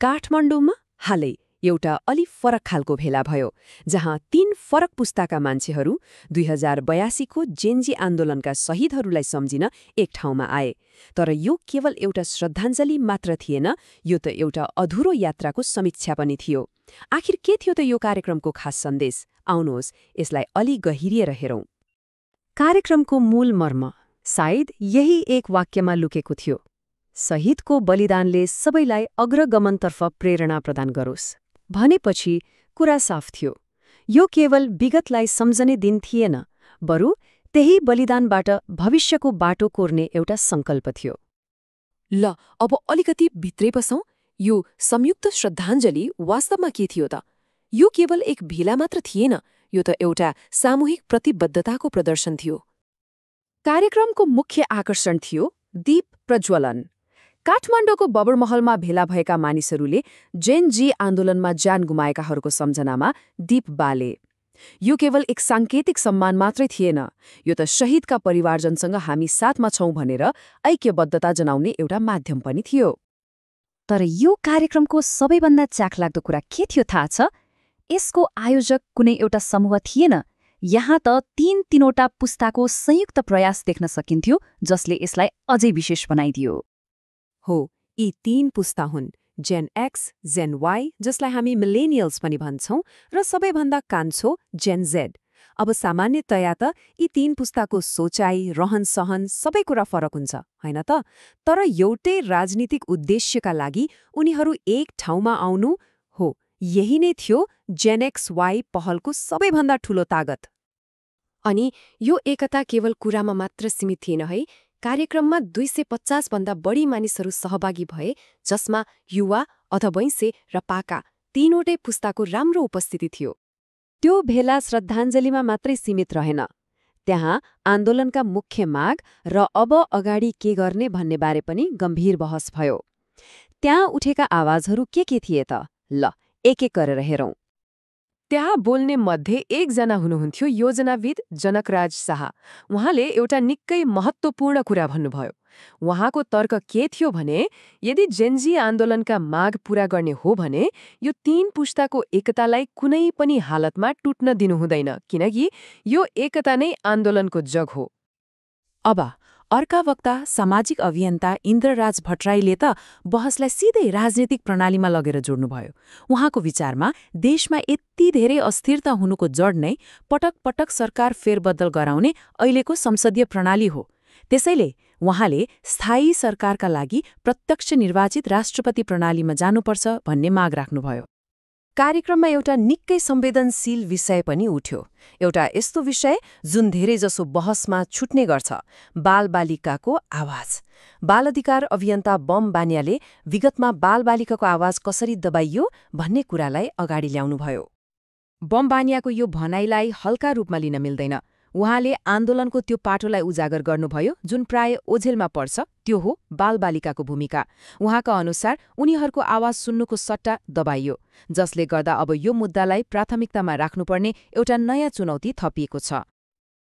काठमाडौँमा हालै एउटा अलि फरक खालको भेला भयो जहाँ 3 फरक पुस्ताका मान्छेहरू 2082को जेन्जी आन्दोलनका शहीदहरूलाई सम्झिन एक ठाउँमा आए। तर यो केवल एउटा श्रद्धाञ्जली मात्र थिएन, यो त एउटा अधुरो यात्राको समीक्षा पनि थियो। आखिर के थियो त यो कार्यक्रमको खास सन्देश? आउनुहोस् यसलाई अलि गहिरिएर हेरौँ। कार्यक्रमको मूल मर्म सायद यही एक वाक्यमा लुकेको थियो: शहीदको बलिदानले सबैलाई अग्रगमनतर्फ प्रेरणा प्रदान गरोस्। भनेपछि कुरा साफ थियो, यो केवल विगतलाई सम्झने दिन थिएन, बरु त्यही बलिदानबाट भविष्यको बाटो कोर्ने एउटा सङ्कल्प थियो। ल अब अलिकति भित्रै बसौँ। यो संयुक्त श्रद्धाञ्जली वास्तवमा के थियो त? यो केवल एक भेला मात्र थिएन, यो त एउटा सामूहिक प्रतिबद्धताको प्रदर्शन थियो। कार्यक्रमको मुख्य आकर्षण थियो दीप प्रज्वलन। काठमाडौँको बबरमहलमा भेला भएका मानिसहरूले जेन-जी आन्दोलनमा ज्यान गुमाएकाहरूको सम्झनामा दीप बाले। यो केवल एक साङ्केतिक सम्मान मात्रै थिएन, यो त शहीदका परिवारजनसँग हामी साथमा छौं भनेर ऐक्यबद्धता जनाउने एउटा माध्यम पनि थियो। तर यो कार्यक्रमको सबैभन्दा चाखलाग्दो कुरा के थियो थाहा छ? यसको आयोजक कुनै एउटा समूह थिएन। यहाँ त तीनवटा पुस्ताको संयुक्त प्रयास देख्न सकिन्थ्यो, जसले यसलाई अझै विशेष बनाइदियो। हो, यी 3 पुस्ता हुन्: जेन एक्स, जेन वाई, जसलाई हामी मिलेनियल्स पनि भन्छौं, र सबैभन्दा कान्छो जेन जेड। अब सामान्यतया त यी 3 पुस्ताको सोचाइ, रहन-सहन सबै कुरा फरक हुन्छ, होइन त? तर एउटै राजनीतिक उद्देश्यका लागि उनीहरू एक ठाउँमा आउनु, हो, यही नै थियो जेन एक्स वाई पहलको सबैभन्दा ठूलो तागत। अनि यो एकता केवल कुरामा मात्र सीमित थिएन है। कार्यक्रममा 250 भन्दा बढी मानिसहरू सहभागी भए, जसमा युवा, अधबैँसे र पाका तीनवटै पुस्ताको राम्रो उपस्थिति थियो। त्यो भेला श्रद्धाञ्जलीमा मात्रै सीमित रहेन। त्यहाँ आन्दोलनका मुख्य माग र अब अगाडि के गर्ने भन्ने बारे पनि गम्भीर बहस भयो। त्यहाँ उठेका आवाजहरू के थिए त? ल एक एक गरेर हेरौँ। त्यहाँ बोल्ने मध्ये एकजना हुनुहुन्थ्यो योजनाविद जनकराज शाह। उहाँले एउटा निकै महत्त्वपूर्ण कुरा भन्नुभयो। उहाँको तर्क के थियो भने, यदि जेन्जी आन्दोलनका माग पूरा गर्ने हो भने यो 3 पुस्ताको एकतालाई कुनै पनि हालतमा टुट्न दिनु हुँदैन, किनकि यो एकता नै आन्दोलनको जग हो। अब अर्का वक्ता सामाजिक अभियन्ता इन्द्रराज भट्टराईले त बहसलाई सिधै राजनीतिक प्रणालीमा लगेर जोड्नुभयो। उहाँको विचारमा देशमा यति धेरै अस्थिरता हुनुको जड नै पटक पटक सरकार फेरबदल गराउने अहिलेको संसदीय प्रणाली हो। त्यसैले उहाँले स्थायी सरकारका लागि प्रत्यक्ष निर्वाचित राष्ट्रपति प्रणालीमा जानुपर्छ भन्ने माग राख्नुभयो। कार्यक्रममा एउटा निकै संवेदनशील विषय पनि उठ्यो, एउटा यस्तो विषय जुन धेरैजसो बहसमा छुट्ने गर्छ: बालबालिकाको आवाज। बाल अधिकार अभियन्ता बम बानियाले विगतमा बालबालिकाको आवाज कसरी दबाइयो भन्ने कुरालाई अगाडि ल्याउनुभयो। बम बानियाको यो भनाइलाई हल्का रूपमा लिन मिल्दैन। उहाँले आन्दोलनको त्यो पाटोलाई उजागर गर्नुभयो जुन प्राय ओझेलमा पर्छ, त्यो हो बालबालिकाको भूमिका। उहाँका अनुसार उनीहरूको आवाज सुन्नुको सट्टा दबाइयो, जसले गर्दा अब यो मुद्दालाई प्राथमिकतामा राख्नुपर्ने एउटा नयाँ चुनौती थपिएको छ।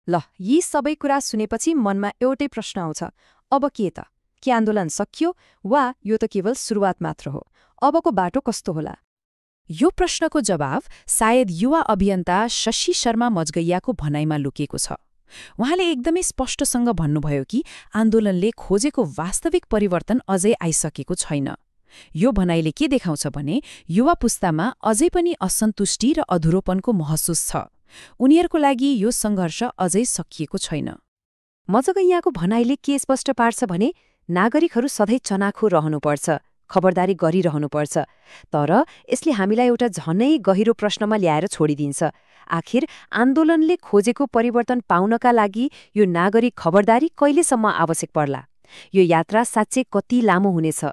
ल यी सबै कुरा सुनेपछि मनमा एउटै प्रश्न आउँछ: अब के त? के आन्दोलन सकियो वा यो त केवल सुरुवात मात्र हो? अबको बाटो कस्तो होला? यो प्रश्नको जवाब सायद युवा अभियन्ता शशि शर्मा मजगैयाको भनाइमा लुकेको छ। उहाँले एकदमै स्पष्टसँग भन्नुभयो कि आन्दोलनले खोजेको वास्तविक परिवर्तन अझै आइसकेको छैन। यो भनाइले के देखाउँछ भने युवा पुस्तामा अझै पनि असन्तुष्टि र अधुरोपनको महसुस छ। उनीहरूको लागि यो सङ्घर्ष अझै सकिएको छैन। मजगैयाको भनाइले के स्पष्ट पार्छ भने नागरिकहरू सधैँ चनाखो रहनुपर्छ, खबरदारी गरिरहनुपर्छ। तर यसले हामीलाई एउटा झनै गहिरो प्रश्नमा ल्याएर छोडिदिन्छ: आखिर आन्दोलनले खोजेको परिवर्तन पाउनका लागि यो नागरिक खबरदारी कहिलेसम्म आवश्यक पर्ला? यो यात्रा साँच्चै कति लामो हुनेछ?